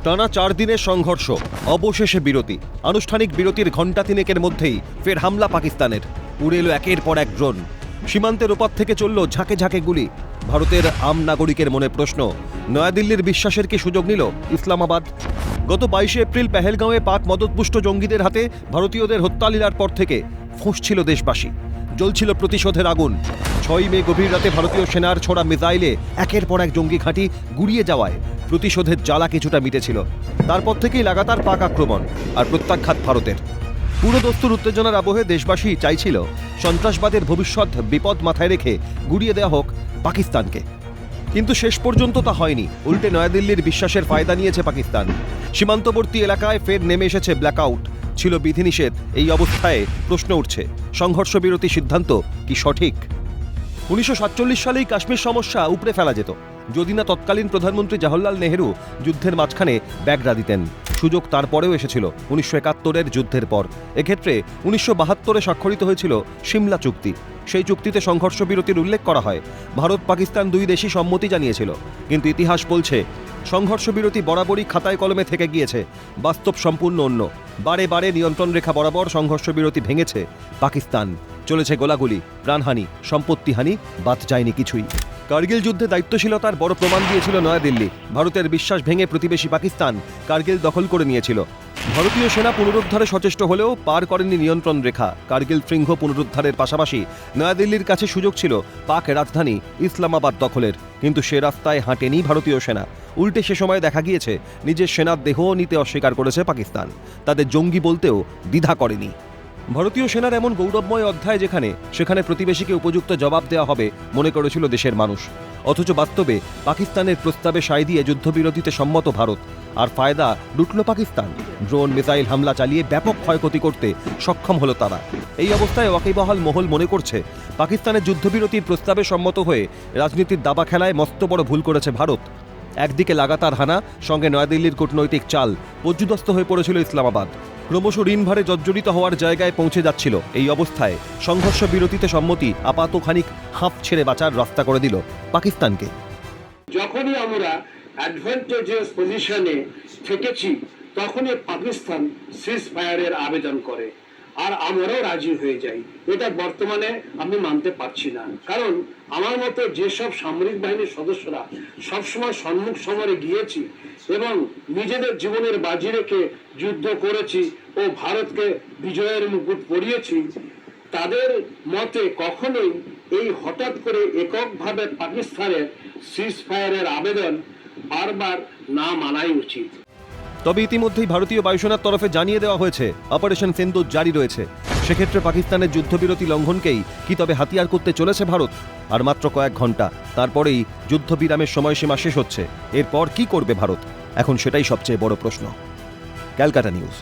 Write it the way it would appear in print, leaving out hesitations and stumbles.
টানা 4 দিনের সংঘর্ষ, অবশেষে বিরতি। আনুষ্ঠানিক বিরতির ঘণ্টা তিনেকের মধ্যেই ফের হামলা পাকিস্তানের। উড়ে এলো একের পর এক ড্রোন। সীমান্তের ওপর থেকে চলল ঝাঁকে ঝাঁকে গুলি। ভারতের আম নাগরিকের মনে প্রশ্ন, নয়াদিল্লির বিশ্বাসের কি সুযোগ নিল ইসলামাবাদ? গত 22 এপ্রিল পেহেলগাঁওয়ে পাক মদতপুষ্ট জঙ্গিদের হাতে ভারতীয়দের হত্যালীলার পর থেকে ফুঁসছিল দেশবাসী, জ্বলছিল প্রতিশোধের আগুন। 6 মে গভীর রাতে ভারতীয় সেনার ছোড়া মিসাইলে একের পর এক জঙ্গি ঘাঁটি গুড়িয়ে যাওয়ায় প্রতিশোধের জ্বালা কিছুটা মিটেছিল। তারপর থেকেই লাগাতার পাক আক্রমণ আর প্রত্যাঘাত ভারতের। পুরোদস্তুর উত্তেজনার আবহে দেশবাসী চাইছিল সন্ত্রাসবাদের ভবিষ্যৎ বিপদ মাথায় রেখে গুড়িয়ে দেওয়া হোক পাকিস্তানকে। কিন্তু শেষ পর্যন্ত তা হয়নি। উল্টে নয়াদিল্লির বিশ্বাসের ফায়দা নিয়েছে পাকিস্তান। সীমান্তবর্তী এলাকায় ফের নেমে এসেছে ব্ল্যাকআউট, ছিল বিধিনিষেধ। এই অবস্থায় প্রশ্ন উঠছে, সংঘর্ষ বিরতি সিদ্ধান্ত কি সঠিক? 1947 সালেই কাশ্মীর সমস্যা উপড়ে ফেলা যেত, যদি না তৎকালীন প্রধানমন্ত্রী জওহরলাল নেহরু যুদ্ধের মাঝখানে ব্যাগরা দিতেন। সুযোগ তারপরেও এসেছিল 1971-এর যুদ্ধের পর। এক্ষেত্রে 1972-এ স্বাক্ষরিত হয়েছিল সিমলা চুক্তি। সেই চুক্তিতে সংঘর্ষ বিরতির উল্লেখ করা হয়। ভারত পাকিস্তান দুই দেশই সম্মতি জানিয়েছিল। কিন্তু ইতিহাস বলছে সংঘর্ষ বিরতি বরাবরই খাতায় কলমে থেকে গিয়েছে, বাস্তব সম্পূর্ণ অন্য। বারে বারে নিয়ন্ত্রণ রেখা বরাবর সংঘর্ষ বিরতি ভেঙেছে পাকিস্তান। চলেছে গোলাগুলি, প্রাণহানি, সম্পত্তিহানি, বাদ যায়নি কিছুই। কার্গিল যুদ্ধে দায়িত্বশীলতার বড় প্রমাণ দিয়েছিল নয়াদিল্লি। ভারতের বিশ্বাস ভেঙে প্রতিবেশী পাকিস্তান কার্গিল দখল করে নিয়েছিল। ভারতীয় সেনা পুনরুদ্ধারে সচেষ্ট হলেও পার করেনি নিয়ন্ত্রণ রেখা। কার্গিল শৃঙ্গ পুনরুদ্ধারের পাশাপাশি নয়াদিল্লির কাছে সুযোগ ছিল পাক রাজধানী ইসলামাবাদ দখলের। কিন্তু সে রাস্তায় হাঁটেনি ভারতীয় সেনা। উল্টে সে সময় দেখা গিয়েছে নিজের সেনার দেহ নিতে অস্বীকার করেছে পাকিস্তান। তাদের জঙ্গি বলতেও দ্বিধা করেনি। ভারতীয় সেনার এমন গৌরবময় অধ্যায় সেখানে প্রতিবেশীকে উপযুক্ত জবাব দেওয়া হবে মনে করেছিল দেশের মানুষ। অথচ বাস্তবে পাকিস্তানের প্রস্তাবে সায় দিয়ে যুদ্ধবিরতিতে সম্মত ভারত, আর ফায়দা লুটল পাকিস্তান। ড্রোন মিসাইল হামলা চালিয়ে ব্যাপক ক্ষয়ক্ষতি করতে সক্ষম হলো তারা। এই অবস্থায় ওয়াকিবহাল মহল মনে করছে পাকিস্তানের যুদ্ধবিরতির প্রস্তাবে সম্মত হয়ে রাজনীতির দাবা খেলায় মস্ত বড় ভুল করেছে ভারত। একদিকে লাগাতার হানা, সঙ্গে নয়াদিল্লির কূটনৈতিক চাল, পর্যুদস্ত হয়ে পড়েছিল ইসলামাবাদ। ক্রমশ ঋণভারে জর্জরিত হওয়ার জায়গায় পৌঁছে যাচ্ছিল। এই অবস্থায় সংঘর্ষ বিরতিতে সম্মতি আপাত খানিক হাঁপ ছেড়ে বাঁচার রাস্তা করে দিল পাকিস্তানকে। যখনই আমরা অ্যাডভান্টেজিয়াস পজিশনে থেকেছি তখনই পাকিস্তান সিজ ফায়ারের আবেদন করে, আর আমরাও রাজি হয়ে যাই। এটা বর্তমানে আমি মানতে পারছি না, কারণ আমার মতে যেসব সামরিক বাহিনীর সদস্যরা সবসময় সম্মুখ সমরে গিয়েছি এবং নিজেদের জীবনের বাজি রেখে যুদ্ধ করেছি ও ভারতকে বিজয়ের মুকুট পরিয়েছি, তাদের মতে কখনোই এই হঠাৎ করে এককভাবে পাকিস্তানের সিজ ফায়ারের আবেদন বারবার না মানাই উচিত। তবে ইতিমধ্যেই ভারতীয় বায়ুসেনার তরফে জানিয়ে দেওয়া হয়েছে অপারেশন সিন্দুর জারি রয়েছে। সেক্ষেত্রে পাকিস্তানের যুদ্ধবিরতি লঙ্ঘনকেই কি তবে হাতিয়ার করতে চলেছে ভারত? আর মাত্র কয়েক ঘন্টা, তারপরেই যুদ্ধবিরামের সময়সীমা শেষ হচ্ছে। এরপর কি করবে ভারত? এখন সেটাই সবচেয়ে বড় প্রশ্ন। ক্যালকাটা নিউজ।